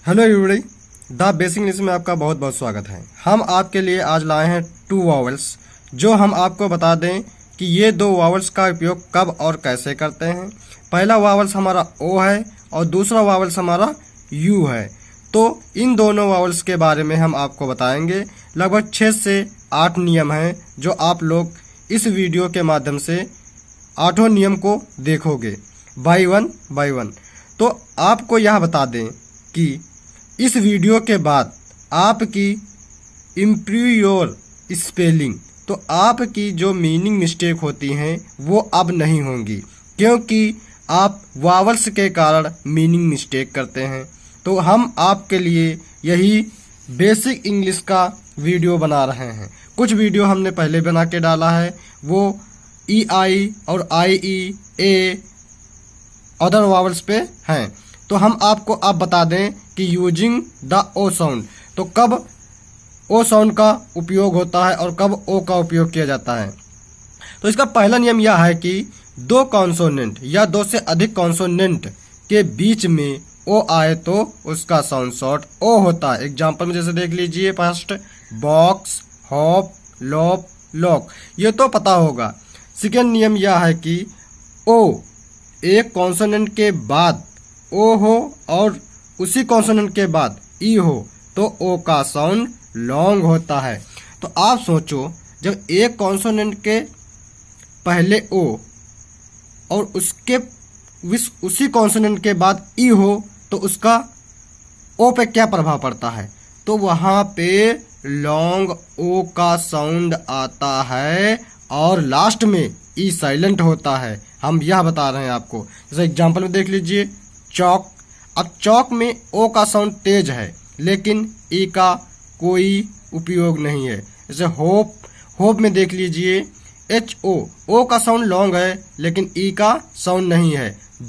Hello everybody, the basic English में आपका बहुत बहुत स्वागत है। हम आपके लिए आज लाए हैं 2 वावल्स, जो हम आपको बता दें कि ये 2 वावल्स का उपयोग कब और कैसे करते हैं। पहला वावल्स हमारा ओ है और दूसरा वावल्स हमारा यू है। तो इन दोनों वावल्स के बारे में हम आपको बताएंगे। लगभग 6 से 8 नियम हैं जो आप लोग इस वीडियो के माध्यम से 8 नियम को देखोगे बाय वन। तो आपको यह बता दें कि इस वीडियो के बाद आपकी इम्प्रूव योर स्पेलिंग, तो आपकी जो मीनिंग मिस्टेक होती हैं वो अब नहीं होंगी, क्योंकि आप वावल्स के कारण मीनिंग मिस्टेक करते हैं। तो हम आपके लिए यही बेसिक इंग्लिश का वीडियो बना रहे हैं। कुछ वीडियो हमने पहले बना के डाला है, वो EI और IE A अदर वावल्स पे हैं। तो हम आपको अब बता दें कि यूजिंग द ओ साउंड, तो कब ओ साउंड का उपयोग होता है और कब ओ का उपयोग किया जाता है। तो इसका पहला नियम यह है कि 2 कॉन्सोनेंट या 2 से अधिक कॉन्सोनेंट के बीच में ओ आए तो उसका साउंड शॉर्ट ओ होता है। एग्जाम्पल में जैसे देख लीजिए, first box, hop, lop, lock, ये तो पता होगा। सेकेंड नियम यह है कि ओ एक कॉन्सोनेंट के बाद ओ हो और उसी कॉन्सोनेंट के बाद ई हो तो ओ का साउंड लॉन्ग होता है। तो आप सोचो, जब एक कॉन्सोनेंट के पहले ओ और उसके उसी कॉन्सोनेंट के बाद ई हो तो उसका ओ पे क्या प्रभाव पड़ता है, तो वहाँ पे लॉन्ग ओ का साउंड आता है और लास्ट में ई साइलेंट होता है। हम यह बता रहे हैं आपको। जैसे एग्जांपल में देख लीजिए, चौक। अब चौक में ओ का साउंड तेज है लेकिन ई का कोई उपयोग नहीं है। जैसे होप में देख लीजिए, ओ का साउंड लॉन्ग है लेकिन ई का साउंड नहीं है।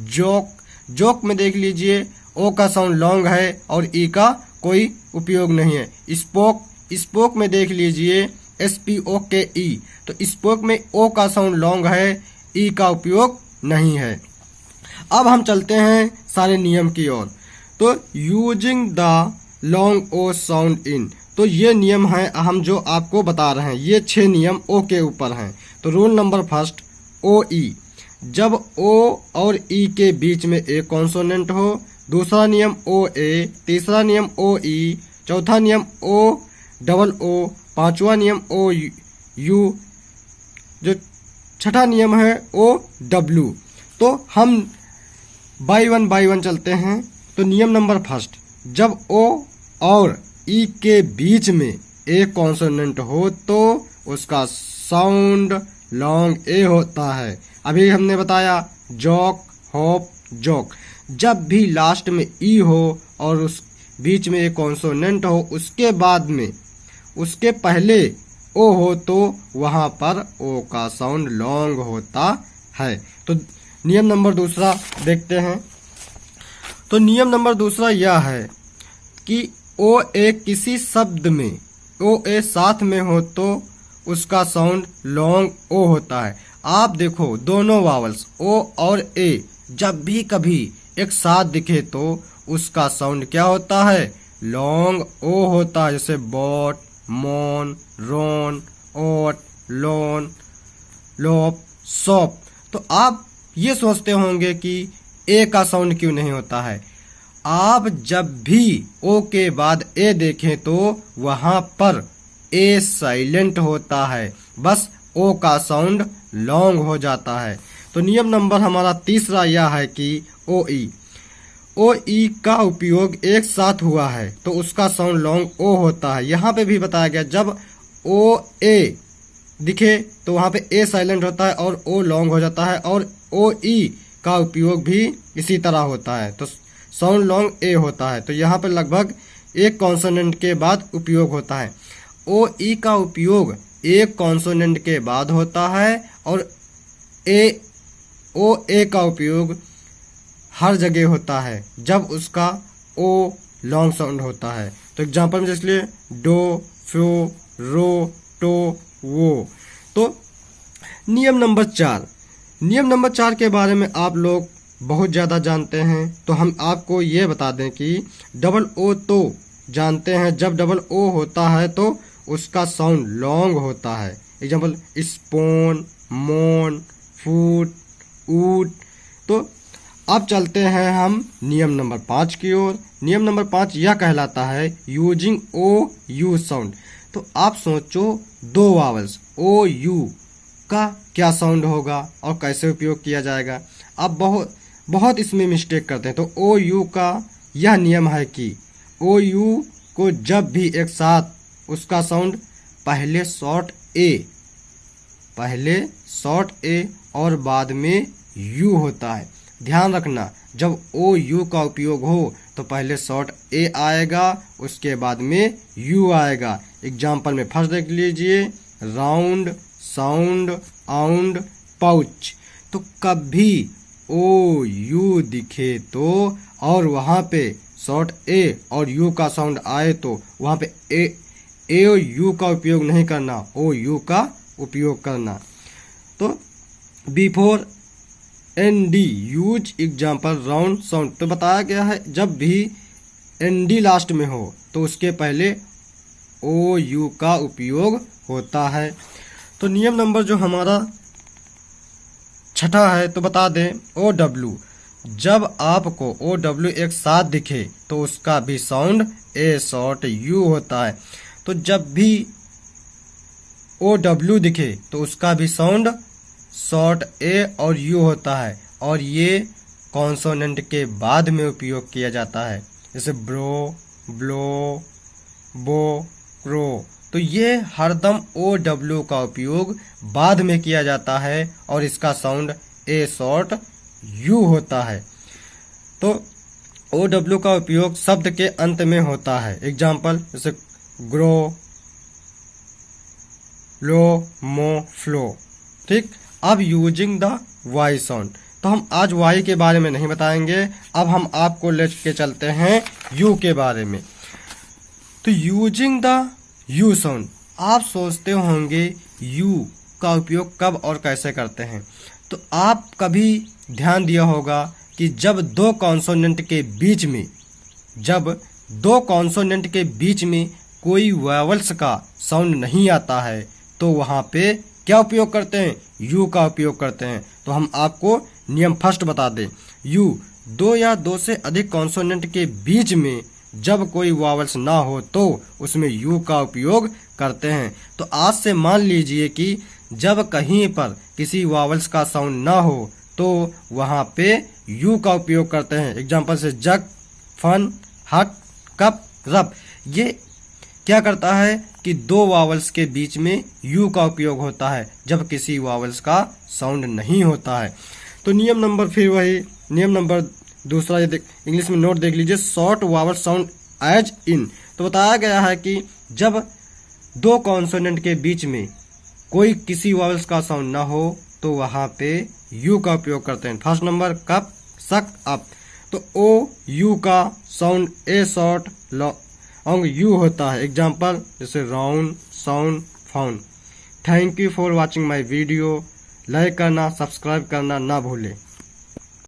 जोक में देख लीजिए, ओ का साउंड लॉन्ग है और ई का कोई उपयोग नहीं है। स्पोक में देख लीजिए, SPOKE, तो स्पोक में ओ का साउंड लॉन्ग है, ई का उपयोग नहीं है। अब हम चलते हैं सारे नियम की ओर। तो using the long O sound in, तो ये नियम है हम जो आपको बता रहे हैं। ये 6 नियम ओ के ऊपर हैं। तो रूल नंबर फर्स्ट, OE, जब ओ और ई के बीच में एक कॉन्सोनेंट हो। दूसरा नियम OA, तीसरा नियम OE, चौथा नियम OOO, पांचवा नियम OU, जो छठा नियम है OW। तो हम बाय वन चलते हैं। तो नियम नंबर फर्स्ट, जब ओ और ई के बीच में एक कॉन्सोनेंट हो तो उसका साउंड लॉन्ग ए होता है। अभी हमने बताया जॉक, हॉप, जोक। जब भी लास्ट में ई हो और उस बीच में एक कॉन्सोनेंट हो, उसके बाद में उसके पहले ओ हो तो वहां पर ओ का साउंड लॉन्ग होता है। तो नियम नंबर दूसरा देखते हैं। तो नियम नंबर दूसरा यह है कि ओ ए किसी शब्द में ओ ए साथ में हो तो उसका साउंड लॉन्ग ओ होता है। आप देखो, दोनों वावल्स ओ और ए जब भी कभी एक साथ दिखे तो उसका साउंड क्या होता है, लॉन्ग ओ होता है। जैसे बॉट, मॉन, रोन, ओट, लोन, लोप, सॉप। तो आप ये सोचते होंगे कि ए का साउंड क्यों नहीं होता है। आप जब भी ओ के बाद ए देखें तो वहां पर ए साइलेंट होता है, बस ओ का साउंड लॉन्ग हो जाता है। तो नियम नंबर हमारा तीसरा यह है कि OE का उपयोग एक साथ हुआ है तो उसका साउंड लॉन्ग ओ होता है। यहाँ पे भी बताया गया, जब OA दिखे तो वहाँ पे ए साइलेंट होता है और ओ लॉन्ग हो जाता है, और OE का उपयोग भी इसी तरह होता है तो साउंड लॉन्ग ए होता है। तो यहाँ पे लगभग एक कॉन्सोनेंट के बाद उपयोग होता है। OE का उपयोग एक कॉन्सोनेंट के बाद होता है और OA का उपयोग हर जगह होता है जब उसका ओ लॉन्ग साउंड होता है। तो एग्जांपल में जैसे डो, फ्यो, रो, टो, वो। तो नियम नंबर 4 के बारे में आप लोग बहुत ज़्यादा जानते हैं, तो हम आपको ये बता दें कि डबल ओ तो जानते हैं, जब डबल ओ होता है तो उसका साउंड लॉन्ग होता है। एग्जाम्पल स्पोन, मोन, फूट, ऊट। तो अब चलते हैं हम नियम नंबर 5 की ओर। नियम नंबर 5 यह कहलाता है यूजिंग ओ यू साउंड। तो आप सोचो, दो वावल्स ओ यू का क्या साउंड होगा और कैसे उपयोग किया जाएगा। आप बहुत इसमें मिस्टेक करते हैं। तो ओ यू का यह नियम है कि ओ यू को जब भी एक साथ उसका साउंड पहले शॉर्ट ए और बाद में यू होता है। ध्यान रखना, जब ओ यू का उपयोग हो तो पहले शॉर्ट ए आएगा, उसके बाद में यू आएगा। एग्जाम्पल में फर्स्ट देख लीजिए, राउंड, साउंड, आउंड, पाउच। तो कभी ओ यू दिखे तो और वहाँ पे शॉर्ट ए और यू का साउंड आए तो वहाँ पे ए और यू का उपयोग नहीं करना, ओ यू का उपयोग करना। तो before N D use example round sound. तो बताया गया है जब भी एन डी लास्ट में हो तो उसके पहले ओ यू का उपयोग होता है। तो नियम नंबर जो हमारा 6 है तो बता दें ओ डब्ल्यू। जब आपको ओ डब्ल्यू एक साथ दिखे तो उसका भी साउंड ए शॉर्ट यू होता है। तो जब भी ओ डब्ल्यू दिखे तो उसका भी साउंड शॉर्ट ए और यू होता है, और ये कॉन्सोनेंट के बाद में उपयोग किया जाता है, जैसे ब्रो, ब्लो, बो, क्रो। तो ये हरदम ओ डब्ल्यू का उपयोग बाद में किया जाता है और इसका साउंड ए शॉर्ट यू होता है। तो ओ डब्ल्यू का उपयोग शब्द के अंत में होता है। एग्जाम्पल जैसे ग्रो, लो, मो, फ्लो। ठीक। अब यूजिंग द वाई साउंड। तो हम आज वाई के बारे में नहीं बताएंगे, अब हम आपको लेके चलते हैं यू के बारे में। तो यूजिंग द यू साउंड, आप सोचते होंगे यू का उपयोग कब और कैसे करते हैं। तो आप कभी ध्यान दिया होगा कि जब दो कॉन्सोनेंट के बीच में कोई वॉवल्स का साउंड नहीं आता है तो वहाँ पे क्या उपयोग करते हैं, यू का उपयोग करते हैं। तो हम आपको नियम फर्स्ट बता दें, यू दो या दो से अधिक कॉन्सोनेंट के बीच में जब कोई वॉवल्स ना हो तो उसमें यू का उपयोग करते हैं। तो आज से मान लीजिए कि जब कहीं पर किसी वॉवल्स का साउंड ना हो तो वहाँ पे यू का उपयोग करते हैं। एग्जाम्पल से जग, फन, हट, कप, रब। ये क्या करता है कि दो वॉवल्स के बीच में यू का उपयोग होता है जब किसी वॉवल्स का साउंड नहीं होता है। तो नियम नंबर फिर वही, नियम नंबर दूसरा ये इंग्लिश में नोट देख लीजिए, short vowel sound as in. तो बताया गया है कि जब दो कॉन्सोनेंट के बीच में कोई किसी वॉवल्स का साउंड ना हो तो वहाँ पे यू का उपयोग करते हैं। फर्स्ट नंबर कप, सक, अप। तो ओ यू का sound A short long you होता है। एग्जाम्पल जैसे round, sound, found. Thank you for watching my video. Like करना, सब्सक्राइब करना ना भूलें।